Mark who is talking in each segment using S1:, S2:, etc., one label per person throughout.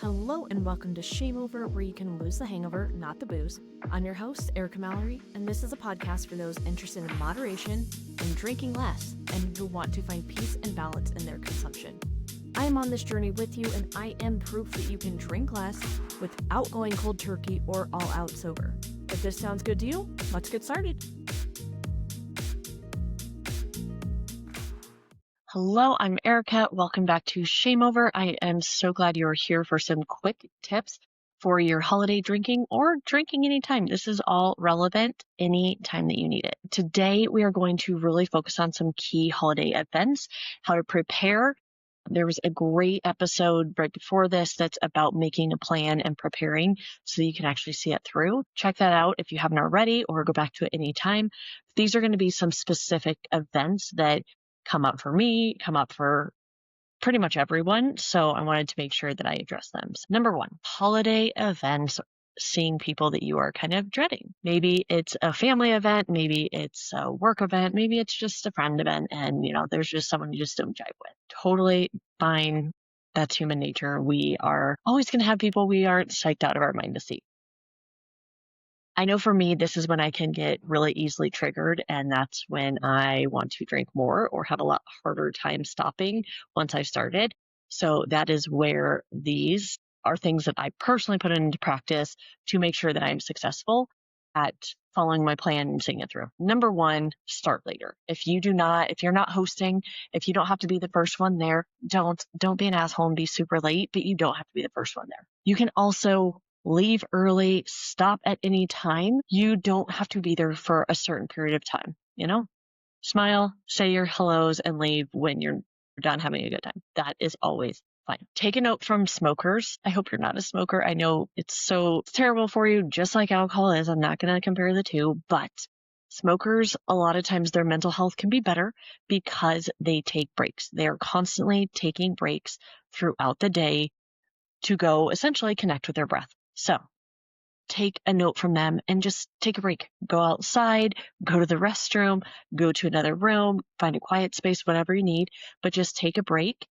S1: Hello and welcome to ShameOver, where you can lose the hangover, not the booze. I'm your host, Erica Mallery, and this is a podcast for those interested in moderation and drinking less, and who want to find peace and balance in their consumption. I am on this journey with you, and I am proof that you can drink less without going cold turkey or all out sober. If this sounds good to you, let's get started. Hello, I'm Erica. Welcome back to ShameOver. I am so glad you're here for some quick tips for your holiday drinking or drinking anytime. This is all relevant anytime that you need it. Today, we are going to really focus on some key holiday events, how to prepare. There was a great episode right before this that's about making a plan and preparing so that you can actually see it through. Check that out if you haven't already, or go back to it anytime. These are going to be some specific events that come up for me, come up for pretty much everyone. So I wanted to make sure that I address them. So number one, holiday events, seeing people that you are kind of dreading. Maybe it's a family event, maybe it's a work event, maybe it's just a friend event, and there's just someone you just don't jive with. Totally fine. That's human nature. We are always going to have people we aren't psyched out of our mind to see. I know for me, this is when I can get really easily triggered, and that's when I want to drink more or have a lot harder time stopping once I've started. So that is where these are things that I personally put into practice to make sure that I'm successful at following my plan and seeing it through. Number one, start later. If you're not hosting, if you don't have to be the first one there, don't be an asshole and be super late, but you don't have to be the first one there. You can also leave early, stop at any time. You don't have to be there for a certain period of time, Smile, say your hellos, and leave when you're done having a good time. That is always fine. Take a note from smokers. I hope you're not a smoker. I know it's terrible for you, just like alcohol is. I'm not going to compare the two, but smokers, a lot of times their mental health can be better because they take breaks. They're constantly taking breaks throughout the day to go essentially connect with their breath. So take a note from them and just take a break. Go outside, go to the restroom, go to another room, find a quiet space, whatever you need, but just take a break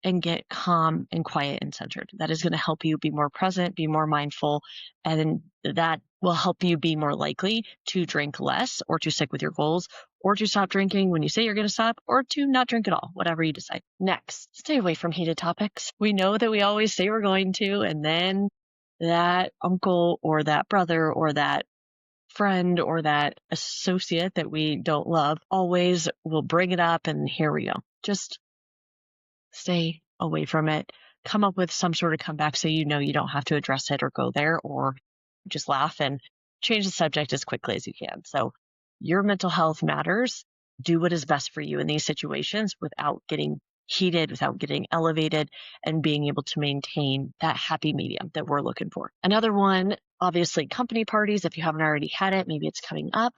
S1: and get calm and quiet and centered. That is going to help you be more present, be more mindful, and that will help you be more likely to drink less or to stick with your goals or to stop drinking when you say you're going to stop or to not drink at all, whatever you decide. Next, stay away from heated topics. We know that we always say we're going to, and then that uncle or that brother or that friend or that associate that we don't love always will bring it up, and here we go. Just stay away from it. Come up with some sort of comeback so you don't have to address it or go there, or just laugh and change the subject as quickly as you can. So your mental health matters. Do what is best for you in these situations without getting heated, without getting elevated, and being able to maintain that happy medium that we're looking for. Another one, obviously, company parties. If you haven't already had it, maybe it's coming up.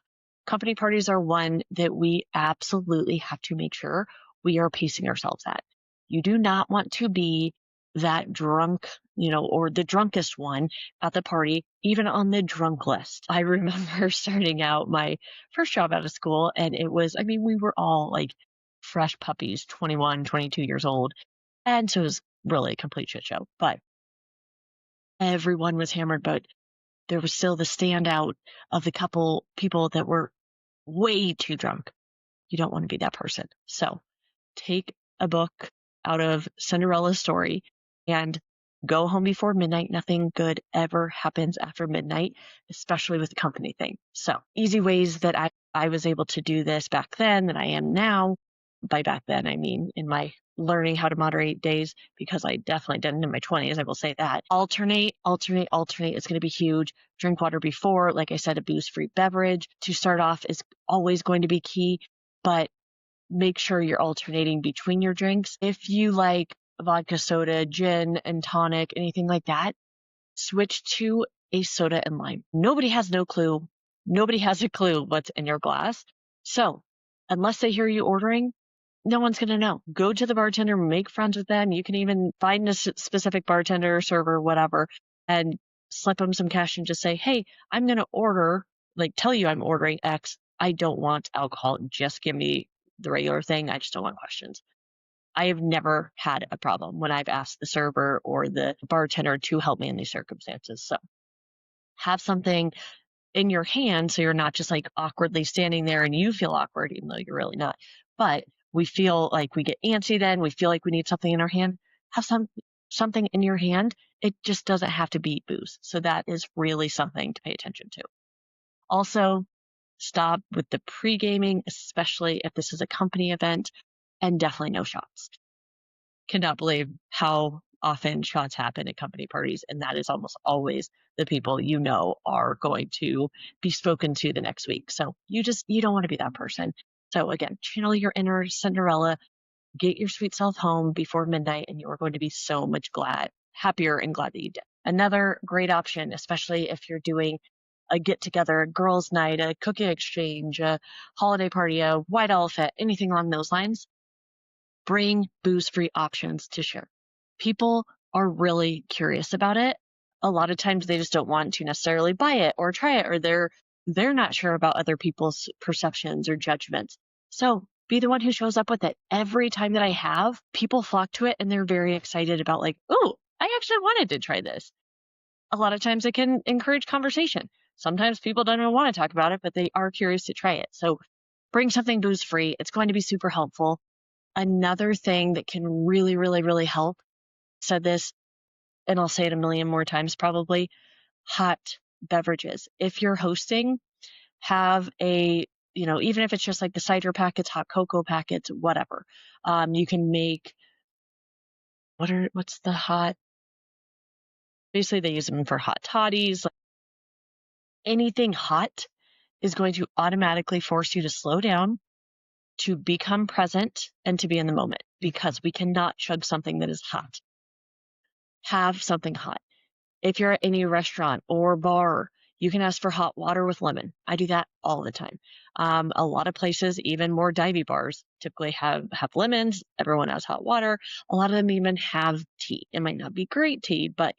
S1: Company parties are one that we absolutely have to make sure we are pacing ourselves at. You do not want to be that drunk, or the drunkest one at the party, even on the drunk list. I remember starting out my first job out of school, and we were all like fresh puppies, 21, 22 years old. And so it was really a complete shit show. But everyone was hammered, but there was still the standout of the couple people that were way too drunk. You don't want to be that person. So take a book out of Cinderella's story and go home before midnight. Nothing good ever happens after midnight, especially with the company thing. So easy ways that I was able to do this back then that I am now. By back then, I mean in my learning how to moderate days, because I definitely didn't in my 20s, I will say that. Alternate. It's going to be huge. Drink water before. Like I said, a booze-free beverage to start off is always going to be key, but make sure you're alternating between your drinks. If you like vodka, soda, gin and tonic, anything like that, switch to a soda and lime. Nobody has a clue what's in your glass. So unless they hear you ordering, no one's going to know. Go to the bartender, make friends with them. You can even find a specific bartender, server, whatever, and slip them some cash and just say, hey, I'm going to order, tell you I'm ordering X. I don't want alcohol. Just give me the regular thing. I just don't want questions. I have never had a problem when I've asked the server or the bartender to help me in these circumstances. So have something in your hand so you're not just like awkwardly standing there and you feel awkward, even though you're really not. But we feel like we get antsy then, we feel like we need something in our hand. Have something in your hand. It just doesn't have to be booze. So that is really something to pay attention to. Also, stop with the pre-gaming, especially if this is a company event, and definitely no shots. Cannot believe how often shots happen at company parties, and that is almost always the people you know are going to be spoken to the next week. So you don't want to be that person. So again, channel your inner Cinderella, get your sweet self home before midnight, and you are going to be so much happier and glad that you did. Another great option, especially if you're doing a get together, a girls' night, a cookie exchange, a holiday party, a white elephant, anything along those lines, bring booze-free options to share. People are really curious about it. A lot of times they just don't want to necessarily buy it or try it, or they're not sure about other people's perceptions or judgments. So be the one who shows up with it. Every time that I have, people flock to it and they're very excited about like, oh, I actually wanted to try this. A lot of times it can encourage conversation. Sometimes people don't even want to talk about it, but they are curious to try it. So bring something booze-free. It's going to be super helpful. Another thing that can really, really, really help, said this, and I'll say it a million more times probably, hot beverages. If you're hosting, have even if it's just like the cider packets, hot cocoa packets, whatever. You can make, what's the hot, basically they use them for hot toddies. Anything hot is going to automatically force you to slow down, to become present, and to be in the moment, because we cannot chug something that is hot. Have something hot. If you're at any restaurant or bar, you can ask for hot water with lemon. I do that all the time. A lot of places, even more divey bars, typically have lemons. Everyone has hot water. A lot of them even have tea. It might not be great tea, but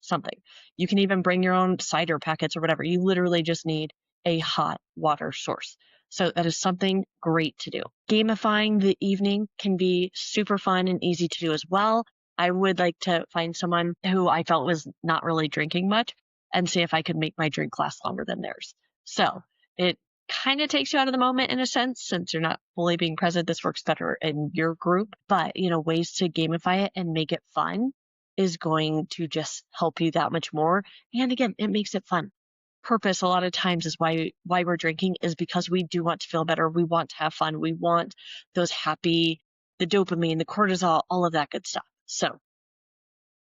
S1: something. You can even bring your own cider packets or whatever. You literally just need a hot water source. So that is something great to do. Gamifying the evening can be super fun and easy to do as well. I would like to find someone who I felt was not really drinking much and see if I could make my drink last longer than theirs. So it kind of takes you out of the moment in a sense, since you're not fully being present. This works better in your group, but ways to gamify it and make it fun is going to just help you that much more. And again, it makes it fun. Purpose a lot of times is why we're drinking, is because we do want to feel better. We want to have fun. We want those happy, the dopamine, the cortisol, all of that good stuff. So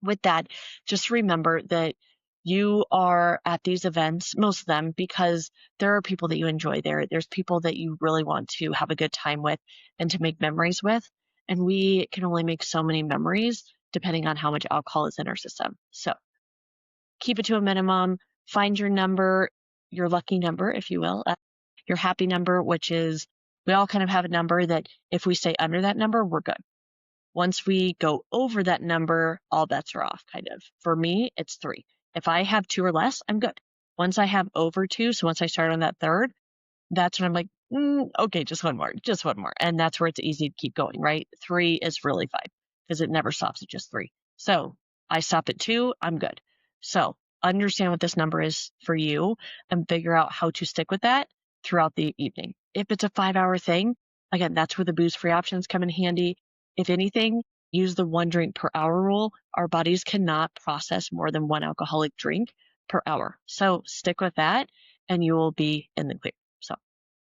S1: with that, just remember that you are at these events, most of them, because there are people that you enjoy there. There's people that you really want to have a good time with and to make memories with. And we can only make so many memories depending on how much alcohol is in our system. So keep it to a minimum. Find your number, your lucky number, if you will, your happy number, which is, we all kind of have a number that if we stay under that number, we're good. Once we go over that number, all bets are off, kind of. For me, it's 3. If I have 2 or less, I'm good. Once I have over 2, so once I start on that 3rd, that's when I'm like, okay, just one more. And that's where it's easy to keep going, right? 3 is really fine because it never stops at just 3. So I stop at 2, I'm good. So understand what this number is for you and figure out how to stick with that throughout the evening. If it's a 5-hour thing, again, that's where the booze-free options come in handy. If anything, use the 1 drink per hour rule. Our bodies cannot process more than 1 alcoholic drink per hour. So stick with that and you will be in the clear. So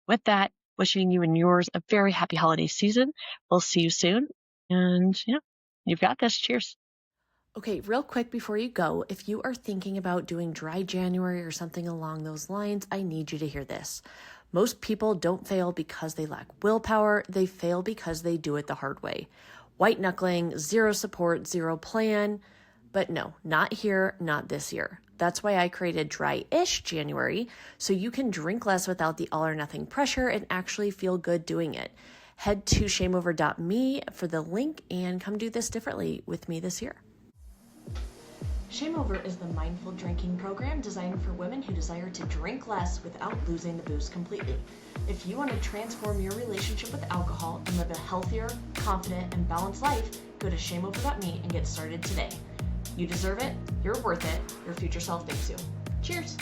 S1: with that, wishing you and yours a very happy holiday season. We'll see you soon. And you've got this. Cheers.
S2: Okay, real quick before you go, if you are thinking about doing dry January or something along those lines, I need you to hear this. Most people don't fail because they lack willpower. They fail because they do it the hard way. White knuckling, 0 support, 0 plan. But no, not here, not this year. That's why I created Dry-ish January, so you can drink less without the all or nothing pressure and actually feel good doing it. Head to shameover.me for the link and come do this differently with me this year. ShameOver is the mindful drinking program designed for women who desire to drink less without losing the booze completely. If you want to transform your relationship with alcohol and live a healthier, confident, and balanced life, go to shameover.me and get started today. You deserve it, you're worth it, your future self thanks you. Cheers!